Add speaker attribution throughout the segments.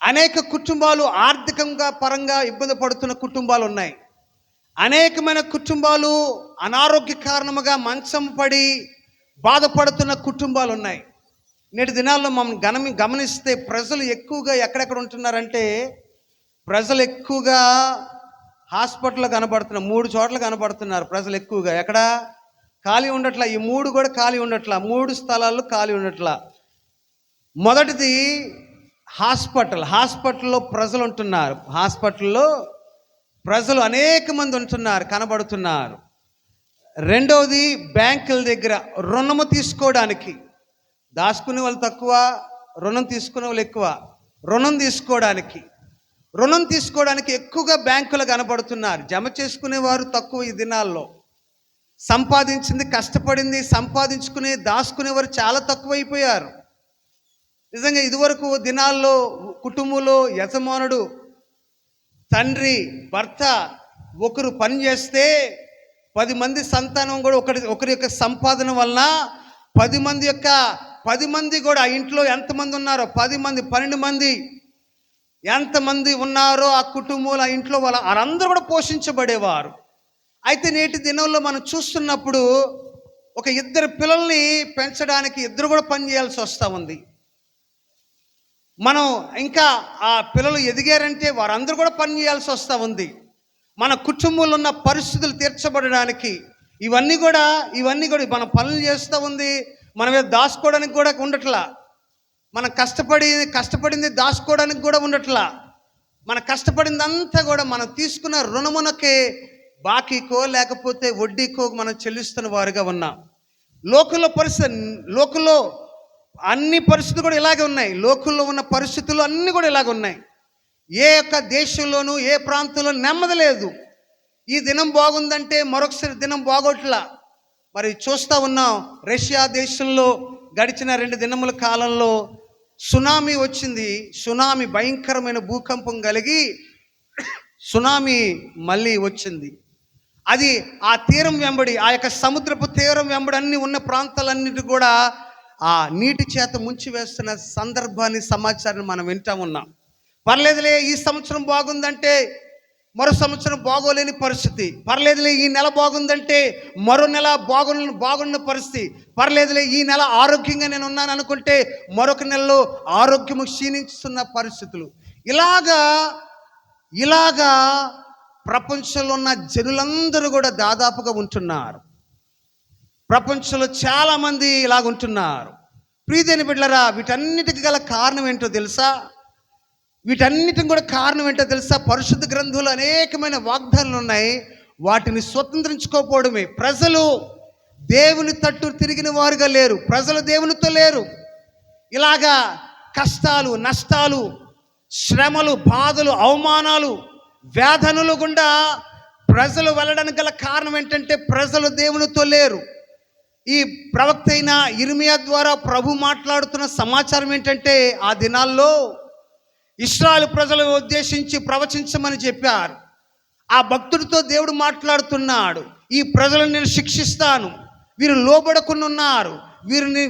Speaker 1: అనేక కుటుంబాలు ఆర్థికంగా పరంగా ఇబ్బంది పడుతున్న కుటుంబాలు ఉన్నాయి. అనేకమైన కుటుంబాలు అనారోగ్య కారణముగా మంచం పడి బాధపడుతున్న కుటుంబాలు ఉన్నాయి. నేటి దినాల్లో మనం గమనిస్తే ప్రజలు ఎక్కువగా ఎక్కడెక్కడ ఉంటున్నారంటే, ప్రజలు ఎక్కువగా హాస్పిటల్లో కనబడుతున్నారు. 3 చోట్ల కనబడుతున్నారు ప్రజలు ఎక్కువగా. ఎక్కడ ఖాళీ ఉండట్లా, ఈ 3 కూడా ఖాళీ ఉండట్లా, 3 స్థలాల్లో ఖాళీ ఉండట్లా. మొదటిది హాస్పిటల్లో ప్రజలు ఉంటున్నారు. హాస్పిటల్లో ప్రజలు అనేక మంది ఉంటున్నారు, కనబడుతున్నారు. రెండవది బ్యాంకుల దగ్గర రుణము తీసుకోవడానికి, దాచుకునే వాళ్ళు తక్కువ, రుణం తీసుకునే వాళ్ళు ఎక్కువ. రుణం తీసుకోవడానికి ఎక్కువగా బ్యాంకులు కనబడుతున్నారు. జమ చేసుకునేవారు తక్కువ ఈ దినాల్లో. సంపాదించింది, కష్టపడింది సంపాదించుకుని దాచుకునేవారు చాలా తక్కువైపోయారు. నిజంగా ఇదివరకు దినాల్లో కుటుంబంలో యజమానుడు, తండ్రి, భర్త ఒకరు పని చేస్తే 10 మంది సంతానం కూడా ఒకరి యొక్క సంపాదన వలన 10 మంది కూడా ఆ ఇంట్లో ఎంతమంది ఉన్నారో 10 మంది 12 మంది ఎంతమంది ఉన్నారో ఆ కుటుంబంలో ఆ ఇంట్లో వాళ్ళందరూ కూడా పోషించబడేవారు. అయితే నేటి దినంలో మనం చూస్తున్నప్పుడు ఒక 2 పిల్లల్ని పెంచడానికి 2 కూడా పని చేయాల్సి వస్తూ ఉంది. మనం ఇంకా ఆ పిల్లలు ఎదిగారంటే వారందరూ కూడా పని చేయాల్సి వస్తూ ఉంది. మన కుటుంబంలో ఉన్న పరిస్థితులు తీర్చబడడానికి ఇవన్నీ కూడా మనం పనులు చేస్తూ ఉంది. మనం దాచుకోవడానికి కూడా ఉండట్లా. మనం కష్టపడింది దాచుకోవడానికి కూడా ఉండట్లా. మన కష్టపడిందంతా కూడా మనం తీసుకున్న రుణమునకే బాకీకో లేకపోతే వడ్డీకో మనం చెల్లిస్తున్న వారుగా ఉన్నాం. లోకంలో అన్ని పరిస్థితులు కూడా ఇలాగే ఉన్నాయి. లోకంలో ఉన్న పరిస్థితులు అన్నీ కూడా ఇలాగ ఉన్నాయి. ఏ యొక్క దేశంలోనూ ఏ ప్రాంతంలో నెమ్మది లేదు. ఈ దినం బాగుందంటే మరొకసారి దినం బాగోట్లా. మరి చూస్తూ ఉన్నాం, రష్యా దేశంలో గడిచిన 2 దినముల కాలంలో సునామీ వచ్చింది. సునామీ భయంకరమైన భూకంపం కలిగి సునామీ మళ్ళీ వచ్చింది. అది ఆ తీరం వెంబడి, ఆ యొక్క సముద్రపు తీరం వెంబడి అన్ని ఉన్న ప్రాంతాలన్నిటి కూడా ఆ నీటి చేత ముంచి వేస్తున్న సందర్భాన్ని, సమాచారాన్ని మనం వింటూ ఉన్నాం. పర్లేదులే, ఈ సంవత్సరం బాగుందంటే మరో సంవత్సరం బాగోలేని పరిస్థితి. పర్లేదులే, ఈ నెల బాగుందంటే మరో నెల బాగున్న పరిస్థితి. పర్లేదులే, ఈ నెల ఆరోగ్యంగా నేను ఉన్నాను అనుకుంటే మరొక నెలలో ఆరోగ్యము క్షీణిస్తున్న పరిస్థితులు. ఇలాగా ప్రపంచంలో ఉన్న జనులందరూ కూడా దాదాపుగా ఉంటున్నారు. ప్రపంచంలో చాలామంది ఇలాగుంటున్నారు. ప్రియమైన బిడ్డలారా, వీటన్నిటికి గల కారణం ఏంటో తెలుసా? పరిశుద్ధ గ్రంథంలో అనేకమైన వాగ్దానాలు ఉన్నాయి. వాటిని స్వతంత్రించుకోకపోవడమే. ప్రజలు దేవుని తట్టు తిరిగిన వారుగా లేరు. ప్రజలు దేవునితో లేరు. ఇలాగా కష్టాలు, నష్టాలు, శ్రమలు, బాధలు, అవమానాలు, వేదనలు గుండా ప్రజలు వెళ్ళడానికి గల కారణం ఏంటంటే ప్రజలు దేవునితో లేరు. ఈ ప్రవక్త అయిన ఇర్మియా ద్వారా ప్రభు మాట్లాడుతున్న సమాచారం ఏంటంటే, ఆ దినాల్లో ఇశ్రాయేలు ప్రజలను ఉద్దేశించి ప్రవచించమని చెప్పారు. ఆ భక్తుడితో దేవుడు మాట్లాడుతున్నాడు. ఈ ప్రజలను నేను శిక్షిస్తాను, వీరు లోబడకుండా ఉన్నారు,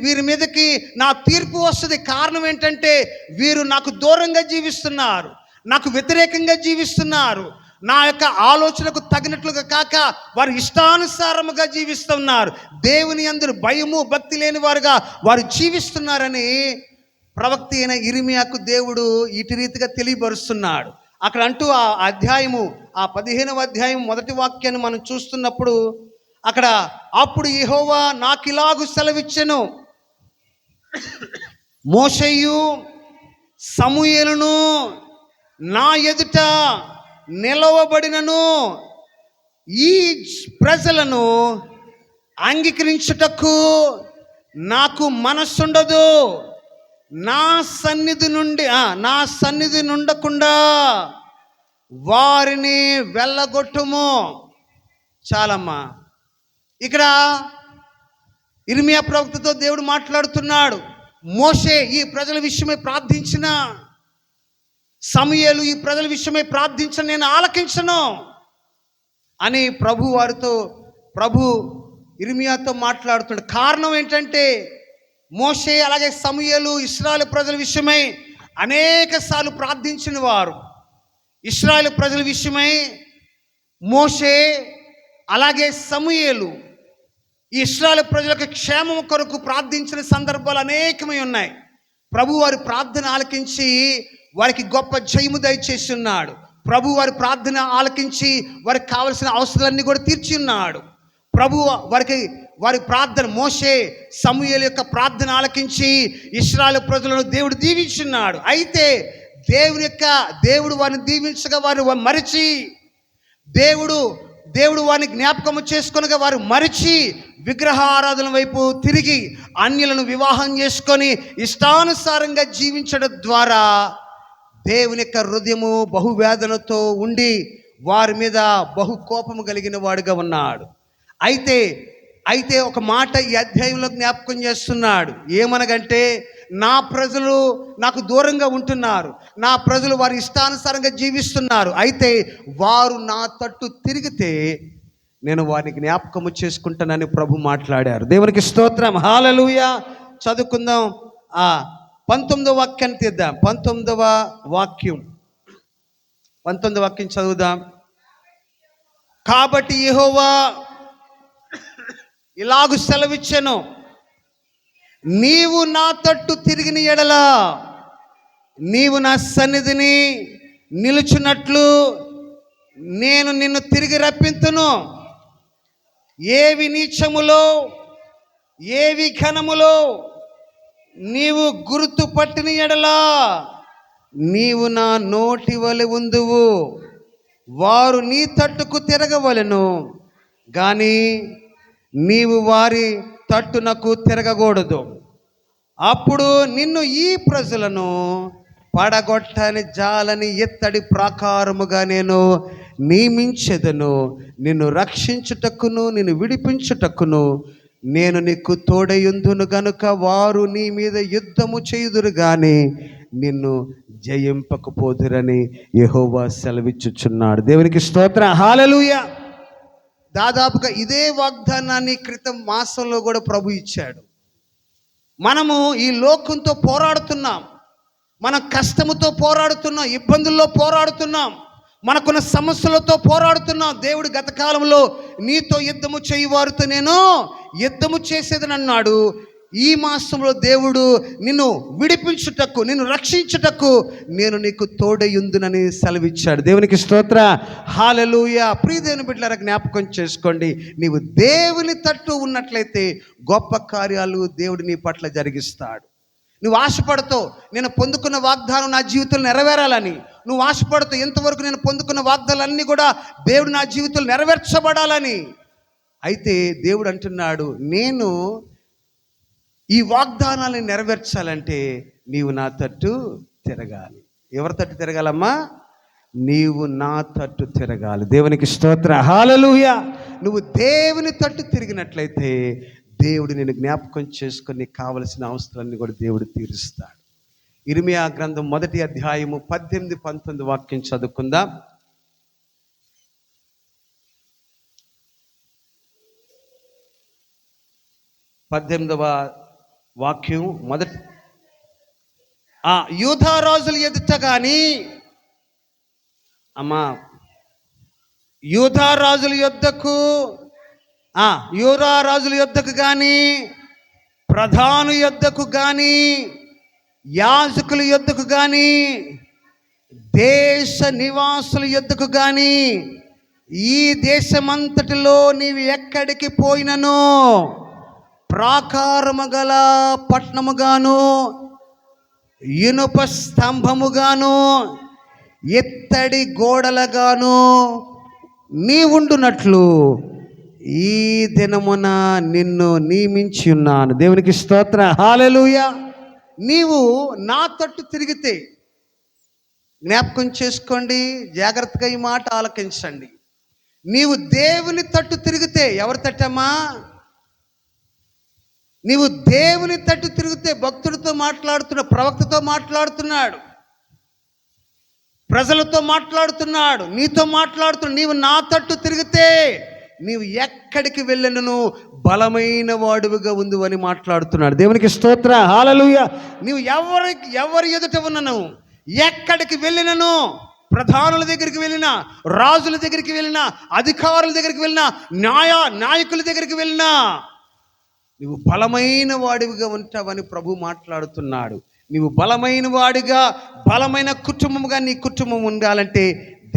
Speaker 1: వీరి మీదకి నా తీర్పు వస్తుంది. కారణం ఏంటంటే వీరు నాకు దూరంగా జీవిస్తున్నారు, నాకు వ్యతిరేకంగా జీవిస్తున్నారు, నా యొక్క ఆలోచనకు తగినట్లుగా కాక వారు ఇష్టానుసారముగా జీవిస్తున్నారు, దేవుని యందు భయము భక్తి లేని వారుగా వారు జీవిస్తున్నారని ప్రవక్త అయిన ఇర్మియాకు దేవుడు ఇటు రీతిగా తెలియపరుస్తున్నాడు. అక్కడ అంటూ ఆ అధ్యాయము, ఆ 15వ అధ్యాయం మొదటి వాక్యాన్ని మనం చూస్తున్నప్పుడు అక్కడ, అప్పుడు యెహోవా నాకిలాగు సెలవిచ్చెను, మోషేయు సమూయేలును నా ఎదుట నిలవబడినను ఈ ప్రజలను అంగీకరించుటకు నాకు మనస్సుండదు. నా సన్నిధి నుండకుండా వారిని వెళ్ళగొట్టుము. చాలమ్మా. ఇక్కడ ఇర్మియా ప్రవక్తతో దేవుడు మాట్లాడుతున్నాడు. మోషే ఈ ప్రజల విషయమై ప్రార్థించిన, సమూయేలు ఈ ప్రజల విషయమై ప్రార్థించిన, నేను ఆలకించను అని ప్రభు ఇర్మియాతో మాట్లాడుతున్నాడు. కారణం ఏంటంటే మోషే అలాగే సమూయేలు ఇశ్రాయేలు ప్రజల విషయమై అనేక సార్లు ప్రార్థించిన వారు. ఇశ్రాయేలు ప్రజల విషయమై మోషే, అలాగే సమూయేలు ఈ ఇశ్రాయేలు ప్రజలకు క్షేమం కొరకు ప్రార్థించిన సందర్భాలు అనేకమై ఉన్నాయి. ప్రభు వారి ప్రార్థన ఆలకించి వారికి గొప్ప జయము దయచేసి ఉన్నాడు. ప్రభు వారి ప్రార్థన ఆలకించి వారికి కావలసిన అవసరాలన్నీ కూడా తీర్చి ఉన్నాడు. ప్రభు వారి ప్రార్థన, మోషే సమూయేలు యొక్క ప్రార్థన ఆలకించి ఇశ్రాయేలు ప్రజలను దేవుడు దీవించున్నాడు. అయితే దేవుడు వారిని దీవించగా వారు మరిచి, దేవుడు వారిని జ్ఞాపకము చేసుకొనగా వారు మరిచి విగ్రహారాధన వైపు తిరిగి అన్యులను వివాహం చేసుకొని ఇష్టానుసారంగా జీవించడం ద్వారా దేవుని యొక్క హృదయము బహువేదనతో ఉండి వారి మీద బహు కోపము కలిగిన వాడుగా ఉన్నాడు. అయితే ఒక మాట ఈ అధ్యాయంలో జ్ఞాపకం చేస్తున్నాడు. ఏమనగంటే, నా ప్రజలు నాకు దూరంగా ఉంటున్నారు, నా ప్రజలు వారి ఇష్టానుసారంగా జీవిస్తున్నారు. అయితే వారు నా తట్టు తిరిగితే నేను వారిని జ్ఞాపకము చేసుకుంటానని ప్రభు మాట్లాడారు. దేవునికి స్తోత్రం, హల్లెలూయా. చదువుకుందాం. 19వ వాక్యాన్ని తీద్దాం. 19వ వాక్యం చదువుదాం. కాబట్టి యెహోవా ఇలాగు సెలవిచ్చెను, నీవు నా తట్టు తిరిగిన ఎడల నీవు నా సన్నిధిని నిలుచున్నట్లు నేను నిన్ను తిరిగి రప్పింతును. ఏవి నీచములో ఏవి ఘనములో నీవు గుర్తు పట్టిన ఎడలా నీవు నా నోటి వలె ఉందువు. వారు నీ తట్టుకు తిరగవలెను గాని నీవు వారి తట్టునకు తిరగకూడదు. అప్పుడు నిన్ను ఈ ప్రజలను పడగొట్టని జాలని ఎత్తడి ప్రాకారముగా నేను నియమించెదను. నిన్ను రక్షించుటకును నిన్ను విడిపించుటకును నేను నీకు తోడయుందును గనుక వారు నీ మీద యుద్ధము చేయుదురు గాని నిన్ను జయింపకపోదురని యెహోవా సెలవిచ్చుచున్నాడు. దేవునికి స్తోత్రం, హల్లెలూయా. దాదాపుగా ఇదే వాగ్దానాన్ని క్రితం మాసంలో కూడా ప్రభు ఇచ్చాడు. మనము ఈ లోకంతో పోరాడుతున్నాం, మన కష్టముతో పోరాడుతున్నాం, ఇబ్బందుల్లో పోరాడుతున్నాం, మనకున్న సమస్యలతో పోరాడుతున్నాం. దేవుడు గత కాలంలో నీతో యుద్ధము చేయువారితో నేను యుద్ధము చేసేదని అన్నాడు. ఈ మాసంలో దేవుడు నిన్ను విడిపించుటకు, నిన్ను రక్షించుటకు నేను నీకు తోడయుందునని సెలవిచ్చాడు. దేవునికి స్తోత్ర, హల్లెలూయా. ప్రియ దేవుని బిడ్డలారా, జ్ఞాపకం చేసుకోండి, నీవు దేవుని తట్టు ఉన్నట్లయితే గొప్ప కార్యాలు దేవుడు నీ పట్ల జరిగిస్తాడు. నువ్వు ఆశపడుతూ నేను పొందుకున్న వాగ్దానం నా జీవితంలో నెరవేరాలని, నువ్వు ఆశపడుతూ ఎంతవరకు నేను పొందుకున్న వాగ్దానాలన్నీ కూడా దేవుడు నా జీవితంలో నెరవేర్చబడాలని. అయితే దేవుడు అంటున్నాడు, నేను ఈ వాగ్దానాలను నెరవేర్చాలంటే నీవు నా తట్టు తిరగాలి. ఎవరి తట్టు తిరగాలమ్మా? నీవు నా తట్టు తిరగాలి. దేవునికి స్తోత్ర, హల్లెలూయా. నువ్వు దేవుని తట్టు తిరిగినట్లయితే దేవుడు నేను జ్ఞాపకం చేసుకొని కావలసిన అవసరాలన్నీ కూడా దేవుడు తీరుస్తాడు. ఇర్మియా గ్రంథం 1వ అధ్యాయము 18-19 వాక్యం చదువుకుందాం. 18వ వాక్యం మొదటి. యూదా రాజుల ఎదుట కానీ, యూదా రాజుల యొద్దకు కానీ, ప్రధాను యొద్దకు కానీ, యాజకుల యొద్దకు కానీ, దేశ నివాసుల యొద్దకు కానీ, ఈ దేశమంతటిలో నీవు ఎక్కడికి పోయినను ప్రాకారము గల పట్టణముగాను, ఇనుప స్తంభముగాను, ఎత్తడి గోడలగాను నీవుండునట్లు ఈ దినమున నిన్ను నియమించి ఉన్నాను. దేవునికి స్తోత్ర, హల్లెలూయా. నీవు నా తట్టు తిరిగితే, జ్ఞాపకం చేసుకోండి, జాగ్రత్తగా ఈ మాట ఆలకించండి. నీవు దేవుని తట్టు తిరిగితే, ఎవరి తట్టమ్మా? నీవు దేవుని తట్టు తిరిగితే, భక్తుడితో మాట్లాడుతున్నాడు, ప్రవక్తతో మాట్లాడుతున్నాడు, ప్రజలతో మాట్లాడుతున్నాడు, నీతో మాట్లాడుతున్నాడు. నీవు నా తట్టు తిరిగితే నీవు ఎక్కడికి వెళ్ళినను బలమైన వాడువుగా ఉంది అని మాట్లాడుతున్నాడు. దేవునికి స్తోత్ర, హల్లెలూయా. నీవు ఎవరి ఎదుట ఉన్నను, ఎక్కడికి వెళ్ళినను, ప్రధానుల దగ్గరికి వెళ్ళినా, రాజుల దగ్గరికి వెళ్ళినా, అధికారుల దగ్గరికి వెళ్ళినా, నాయకుల దగ్గరికి వెళ్ళినా నువ్వు బలమైన వాడివిగా ఉంటావని ప్రభు మాట్లాడుతున్నాడు. నీవు బలమైన వాడిగా, బలమైన కుటుంబముగా నీ కుటుంబం ఉండాలంటే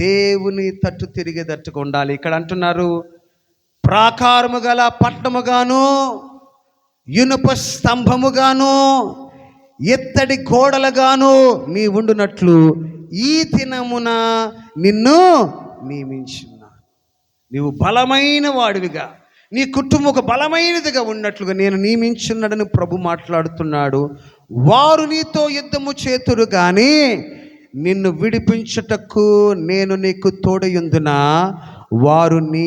Speaker 1: దేవుని తట్టు తిరిగేటట్టుగా ఉండాలి. ఇక్కడ అంటున్నారు, ప్రాకారము గల పట్టణముగాను, ఇనుప స్తంభముగాను, ఎత్తడి గోడలుగాను నీ ఉండునట్లు ఈ దినమున నిన్ను నియమించున్నా. నీవు బలమైన వాడివిగా, నీ కుటుంబం ఒక బలమైనదిగా ఉన్నట్లుగా నేను నియమించున్నాడని ప్రభు మాట్లాడుతున్నాడు. వారు నీతో యుద్ధము చేతురు కానీ నిన్ను విడిపించుటకు నేను నీకు తోడయుందునా, వారు నీ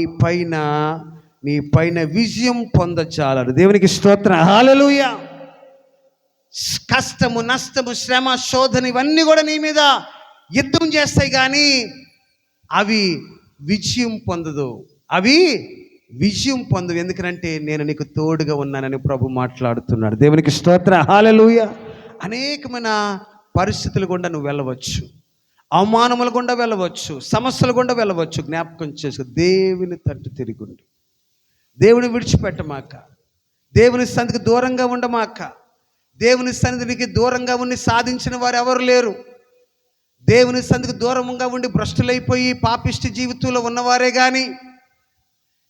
Speaker 1: పైన విజయం పొందచాలరు. దేవునికి స్తోత్రం, హల్లెలూయా. కష్టము, నష్టము, శ్రమ, శోధన ఇవన్నీ కూడా నీ మీద యుద్ధం చేస్తాయి కానీ అవి విజయం పొందవు. ఎందుకంటే నేను నీకు తోడుగా ఉన్నానని ప్రభు మాట్లాడుతున్నాడు. దేవునికి స్తోత్ర, హల్లెలూయా. అనేకమైన పరిస్థితులు గుండా నువ్వు వెళ్ళవచ్చు, అవమానముల గుండా వెళ్ళవచ్చు, సమస్యల గుండా వెళ్ళవచ్చు. జ్ఞాపకం చేసుకో, దేవుని తట్టు తిరుగుండు. దేవుని విడిచిపెట్టమాక, దేవుని సన్నిధికి దూరంగా ఉండమాక. దేవుని సన్నిధికి దూరంగా ఉండి సాధించిన వారు ఎవరు లేరు. దేవుని సన్నిధికి దూరంగా ఉండి భ్రష్టులైపోయి పాపిష్టి జీవితంలో ఉన్నవారే కానీ,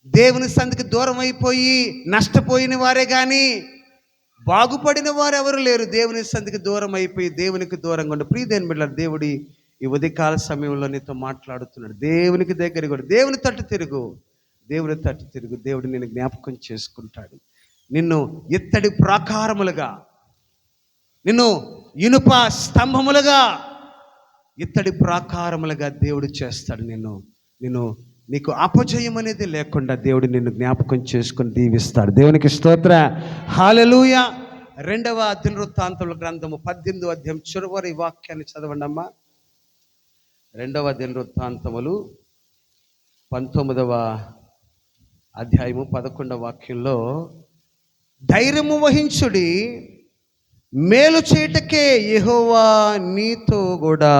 Speaker 1: దేవుని సన్నిధికి దూరం అయిపోయి నష్టపోయిన వారే కానీ బాగుపడిన వారు ఎవరు లేరు. దేవుని సన్నిధికి దూరం అయిపోయి దేవునికి దూరంగా ఉండి ప్రియదేవుని బిడ్డలారా, దేవుడి ఈ ఉదయకాల సమయంలో నీతో మాట్లాడుతున్నాడు. దేవునికి దగ్గర కూడా దేవుని తట్టు తిరుగు. దేవుడు నిన్ను జ్ఞాపకం చేసుకుంటాడు. నిన్ను ఎత్తడి ప్రాకారములుగా, నిన్ను ఇనుప స్తంభములుగా, ఇత్తడి ప్రాకారములుగా దేవుడు చేస్తాడు. నీకు అపజయం అనేది లేకుండా దేవుడు నిన్ను జ్ఞాపకం చేసుకుని దీవిస్తాడు. దేవునికి స్తోత్ర, హల్లెలూయా. 2వ దినవృత్తాంతముల గ్రంథము 18వ అధ్యాయం చివరి వాక్యాన్ని చదవండి అమ్మా. 2వ దినవృత్తాంతములు 19వ అధ్యాయము 11వ వాక్యంలో, ధైర్యము వహించుడి, మేలు చేయటకే యెహోవా నీతో కూడా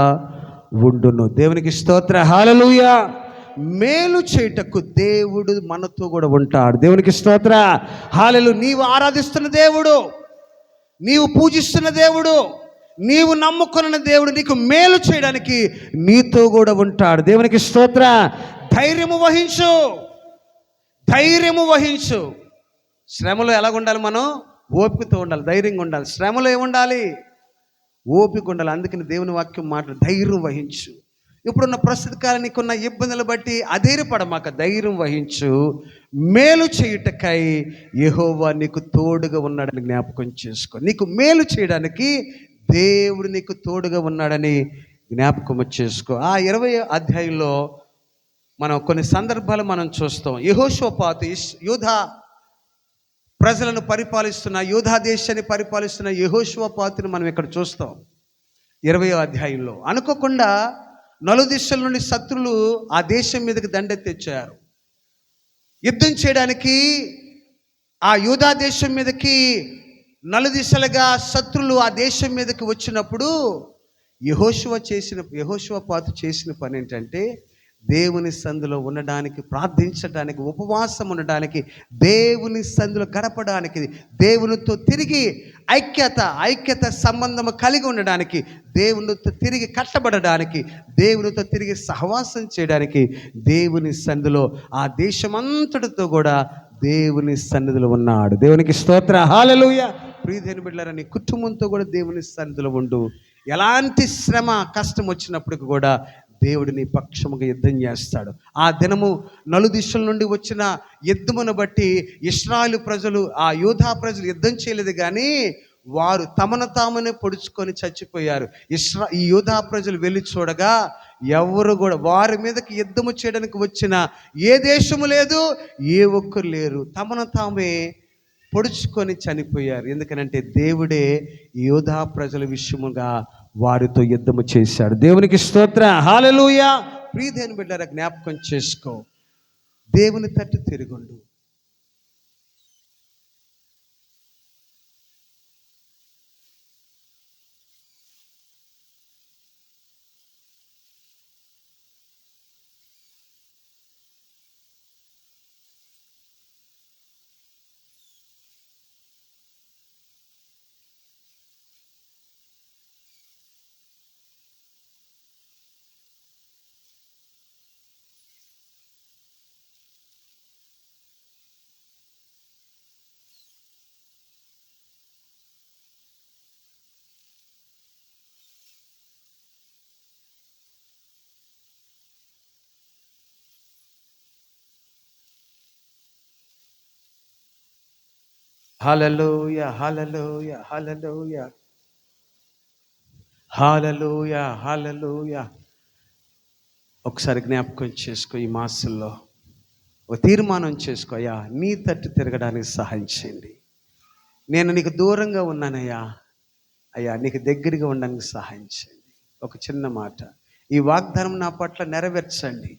Speaker 1: ఉండును. దేవునికి స్తోత్ర, హల్లెలూయా. మేలు చేయుటకు దేవుడు మనతో కూడా ఉంటాడు. దేవునికి స్తోత్ర, హల్లెలూయా. నీవు ఆరాధిస్తున్న దేవుడు, నీవు పూజిస్తున్న దేవుడు, నీవు నమ్ముకున్న దేవుడు నీకు మేలు చేయడానికి నీతో కూడా ఉంటాడు. దేవునికి స్తోత్ర. ధైర్యము వహించు. శ్రమలో ఎలాగ ఉండాలి? మనం ఓపికతో ఉండాలి, ధైర్యంగా ఉండాలి. శ్రమలో ఏముండాలి? ఓపిక ఉండాలి. అందుకని దేవుని వాక్యం మాట్లాడు, ధైర్యం వహించు. ఇప్పుడున్న ప్రస్తుత కాలం నీకున్న ఇబ్బందులు బట్టి అధైర్యపడమాక, ధైర్యం వహించు. మేలు చేయుటకై యెహోవా నీకు తోడుగా ఉన్నాడని జ్ఞాపకం చేసుకో. నీకు మేలు చేయడానికి దేవుడు నీకు తోడుగా ఉన్నాడని జ్ఞాపకం చేసుకో. ఆ 20వ అధ్యాయంలో మనం కొన్ని సందర్భాలు మనం చూస్తాం. యెహోషాపాతు యూదా ప్రజలను పరిపాలిస్తున్న, యూదా దేశాన్ని పరిపాలిస్తున్న యెహోషాపాతుని మనం ఇక్కడ చూస్తాం. 20వ అధ్యాయంలో అనుకోకుండా నలుదిశల నుండి శత్రులు ఆ దేశం మీదకి దండెత్తిచ్చారు. యుద్ధం చేయడానికి ఆ యూదా దేశం మీదకి నలుదిశలుగా శత్రులు ఆ దేశం మీదకి వచ్చినప్పుడు యెహోషాపాతు చేసిన పని ఏంటంటే, దేవుని సందులో ఉండడానికి, ప్రార్థించడానికి, ఉపవాసం ఉండడానికి, దేవుని సందులో గడపడానికి, దేవునితో తిరిగి ఐక్యత సంబంధము కలిగి ఉండడానికి, దేవునితో తిరిగి కట్టబడడానికి, దేవునితో తిరిగి సహవాసం చేయడానికి దేవుని సన్నిధిలో ఆ దేశమంతటితో కూడా దేవుని సన్నిధిలో ఉన్నాడు. దేవునికి స్తోత్ర, హల్లెలూయా. ప్రియదేవుని బిడ్డలారా, నీ కుటుంబంతో కూడా దేవుని సన్నిధిలో ఉండు. ఎలాంటి శ్రమ, కష్టం వచ్చినప్పటికి కూడా దేవుడు నీ పక్షముగా యుద్ధం చేస్తాడు. ఆ దినము నలుదిశల నుండి వచ్చిన యుద్ధమును బట్టి ఇశ్రాయేలు ప్రజలు, ఆ యూదా ప్రజలు యుద్ధం చేయలేదు కానీ వారు తమను తామనే పొడుచుకొని చచ్చిపోయారు. ఈ యూదా ప్రజలు వెళ్ళి చూడగా ఎవరు కూడా వారి మీదకి యుద్ధము చేయడానికి వచ్చిన ఏ దేశము లేదు, ఏ ఒక్కరు లేరు. తమను తామే పొడుచుకొని చనిపోయారు. ఎందుకనంటే దేవుడే యూదా ప్రజల విషయముగా వారితో యుద్ధము చేశాడు. దేవునికి స్తోత్ర, హల్లెలూయా. ప్రియదేవుని బిడ్డలారా, జ్ఞాపకం చేసుకో, దేవుని తట్టు తిరుగుండు. హల్లెలూయా, హల్లెలూయా, హల్లెలూయా, హల్లెలూయా, హల్లెలూయా. ఒకసారి జ్ఞాపకం చేసుకో, ఈ మాసంలో ఒక తీర్మానం చేసుకో, అయ్యా నీ తట్టు తిరగడానికి సహాయం చేయండి. నేను నీకు దూరంగా ఉన్నానయ్యా, అయ్యా నీకు దగ్గరగా ఉండడానికి సహాయం చేయండి. ఒక చిన్న మాట, ఈ వాగ్దానం నా పట్ల నెరవేర్చండి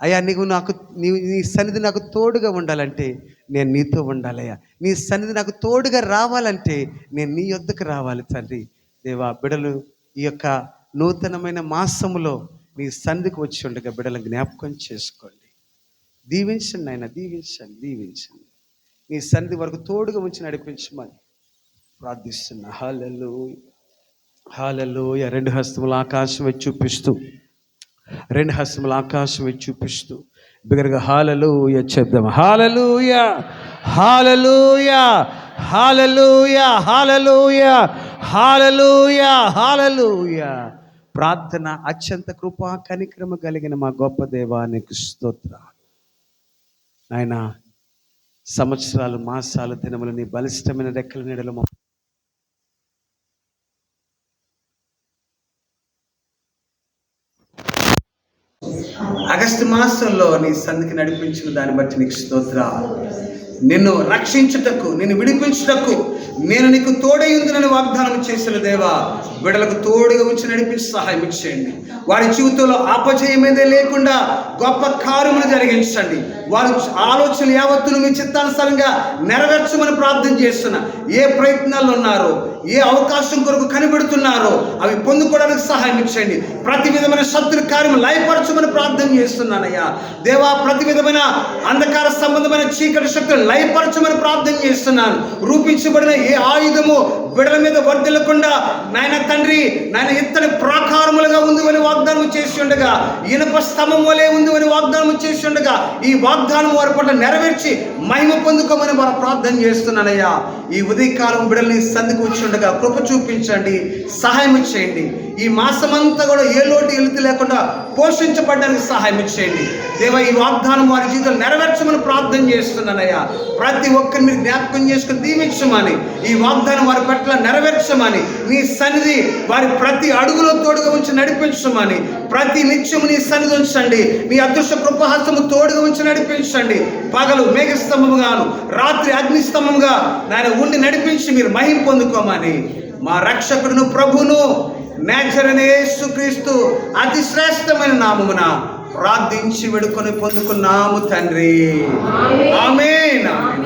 Speaker 1: అయ్యా. నీ సన్నిధి నాకు తోడుగా ఉండాలంటే నేను నీతో ఉండాలయ్యా. నీ సన్నిధి నాకు తోడుగా రావాలంటే నేను నీ యొద్దకు రావాలి తండ్రి. దేవా, బిడలు ఈ యొక్క నూతనమైన మాసములో నీ సన్నిధికి వచ్చి ఉండగా బిడలను జ్ఞాపకం చేసుకోండి. దీవించండి ఆయన, దీవించండి, దీవించండి. నీ సన్నిధి వరకు తోడుగా ఉంచి నడిపించమని ప్రార్థిస్తున్నా. హల్లెలూయా, హల్లెలూయా. రెండు హస్తములు ఆకాశం వచ్చి చూపిస్తూ, రెండు హస్తములు ఆకాశం వచ్చి చూపిస్తూ బిగ్గరగా హల్లెలూయా చెప్దాం. హల్లెలూయా, హల్లెలూయా, హల్లెలూయా, హల్లెలూయా, హల్లెలూయా, హల్లెలూయా. ప్రార్థన అత్యంత కృపా కనికరము కలిగిన మా గొప్ప దేవానికి స్తోత్రాలు. నాయన, సంవత్సరాలు, మాసాలు, దినములు నీ బలిష్టమైన రెక్కల నీడలు ఆగస్టు మాసంలో నీ సన్నిధికి నడిపించిన దాన్ని బట్టి నీకు స్తోత్రాలు. నిన్ను రక్షించుటకు, నిన్ను విడిపించుటకు నేను నీకు తోడైందునని వాగ్దానం చేసిన దేవా, బిడ్డలకు తోడుగా ఉంచి నడిపించి సహాయం ఇచ్చేయండి. వారి జీవితంలో అపజయమేదే లేకుండా గొప్ప కార్యములు జరిగించండి. వారి ఆలోచనలు యావత్తును మీ చిత్తానుసారంగా నెరవేర్చమని ప్రార్థన చేస్తున్నా. ఏ ప్రయత్నాలు ఉన్నారో, ఏ అవకాశం కొరకు కనిపెడుతున్నారో అవి పొందుకోవడానికి సహాయం ఇచ్చేయండి. ప్రతి విధమైన శత్రు కార్యం లయపరచమని ప్రార్థన చేస్తున్నానయ్యా. దేవా, ప్రతి విధమైన అంధకార సంబంధమైన చీకటి శక్తులు లయపరచమని ప్రార్థన చేస్తున్నాను. రూపించబడిన ఏ ఆయుధము బిడల మీద వర్ధిల్లకుండా నాయన తండ్రి, నాయన ఇత్తడి ప్రాకారములుగా ఉంది అని వాగ్దానం చేసి ఉండగా, ఇనుప స్తంభం వలె ఉంది అని వాగ్దానం చేసి ఉండగా, ఈ వాగ్దానం వారి పట్ల నెరవేర్చి మహిమ పొందుకోమని వారు ప్రార్థన చేస్తున్నానయ్యా. ఈ ఉదయకాలం బిడల్ని సంధికి వచ్చి ఉండగా కృప చూపించండి, సహాయం చేయండి. ఈ మాసమంతా కూడా ఏ లోటు ఎలుతు లేకుండా పోషించబడడానికి సహాయం చేయండి దేవా. ఈ వాగ్దానం వారి జీవితంలో నెరవేర్చమని ప్రార్థన చేస్తున్నానయ్యా. ప్రతి ఒక్కరిని మీరు జ్ఞాపకం చేసుకుని దీవించమని, ఈ వాగ్దానం వారి పట్ల నెరవేర్చమని, నీ సన్నిధి వారి ప్రతి అడుగులో తోడుగా ఉంచి నడిపించమని, ప్రతి నిత్యము నీ సన్నిధి ఉంచండి. నీ అదృష్ట కృపహస్తము తోడుగా ఉంచి నడిపించండి. పగలు మేఘస్తంభముగాను, రాత్రి అగ్నిస్తంభముగా నాయన ఉండి నడిపించి మీరు మహిమ పొందుకోమని మా రక్షకుడును ప్రభును నజరేయుడైన యేసుక్రీస్తు అతి శ్రేష్టమైన నామమున ప్రార్థించి వేడుకొని పొందుకున్నాము తండ్రి. ఆమేన్.